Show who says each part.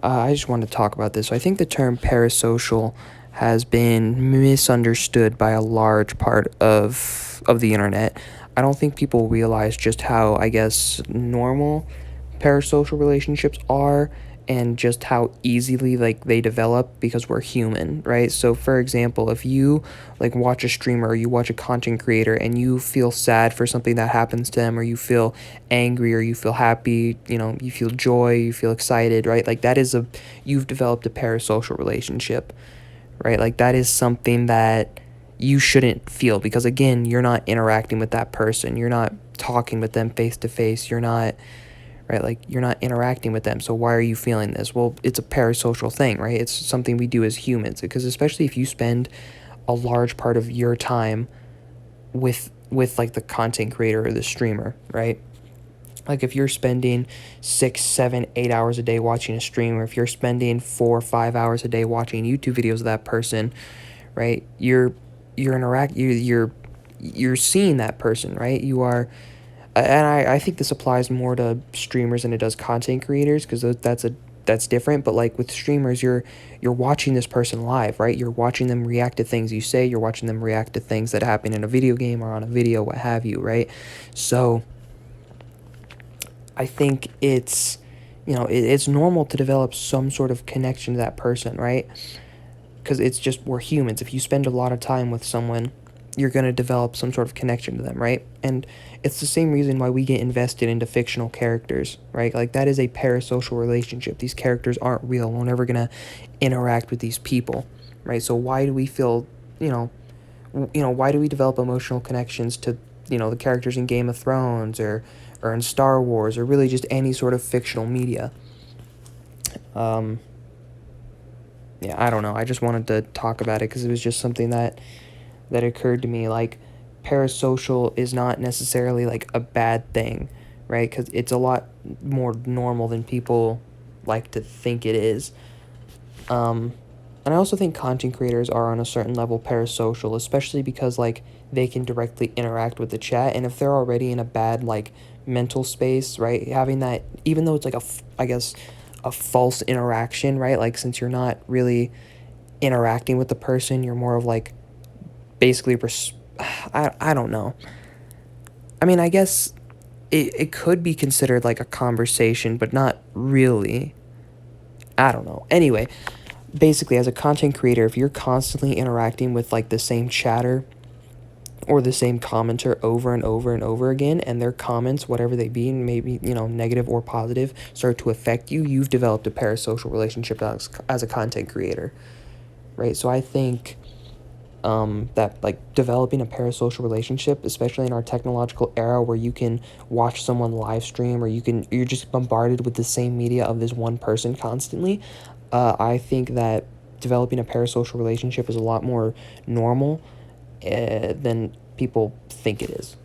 Speaker 1: I just wanted to talk about this. So I think the term parasocial has been misunderstood by a large part of the internet. I don't think people realize just how, I guess, normal parasocial relationships are, and just how easily like they develop because we're human, right? So for example, if you like watch a streamer or you watch a content creator and you feel sad for something that happens to them, or you feel angry or you feel happy, you feel joy, you feel excited, right? Like that is you've developed a parasocial relationship, right? Like that is something that you shouldn't feel, because again, you're not interacting with that person, you're not talking with them face to face, you're not, right? Like you're not interacting with them. So why are you feeling this? Well, it's a parasocial thing, right? It's something we do as humans, because especially if you spend a large part of your time with like the content creator or the streamer, right? Like if you're spending 6, 7, 8 hours a day watching a stream, or if you're spending 4 or 5 hours a day watching YouTube videos of that person, right? You're seeing that person, right? You are, and I think this applies more to streamers than it does content creators, because that's different. But like with streamers, you're watching this person live, right? You're watching them react to things you say, you're watching them react to things that happen in a video game or on a video, what have you, right? So I think it's normal to develop some sort of connection to that person, right? Because it's just, we're humans. If you spend a lot of time with someone, you're going to develop some sort of connection to them, right? And it's the same reason why we get invested into fictional characters, right? Like that is a parasocial relationship. These characters aren't real. We're never going to interact with these people, right? So why do we feel, why do we develop emotional connections to, the characters in Game of Thrones, or in Star Wars, or really just any sort of fictional media? Um, yeah, I don't know. I just wanted to talk about it because it was just something that occurred to me. Like, parasocial is not necessarily like a bad thing, right? Because it's a lot more normal than people like to think it is. Um, and I also think content creators are on a certain level parasocial, especially because like they can directly interact with the chat, and if they're already in a bad like mental space, right? Having that, even though it's like I guess a false interaction, right? Like since you're not really interacting with the person, you're more of like basically I don't know. I mean, I guess it could be considered like a conversation, but not really. I don't know. Anyway, basically, as a content creator, if you're constantly interacting with like the same chatter or the same commenter over and over and over again, and their comments, whatever they be, maybe, negative or positive, start to affect you, you've developed a parasocial relationship as a content creator, right? So I think that like developing a parasocial relationship, especially in our technological era where you can watch someone live stream, or you're just bombarded with the same media of this one person constantly, I think that developing a parasocial relationship is a lot more normal than people think it is.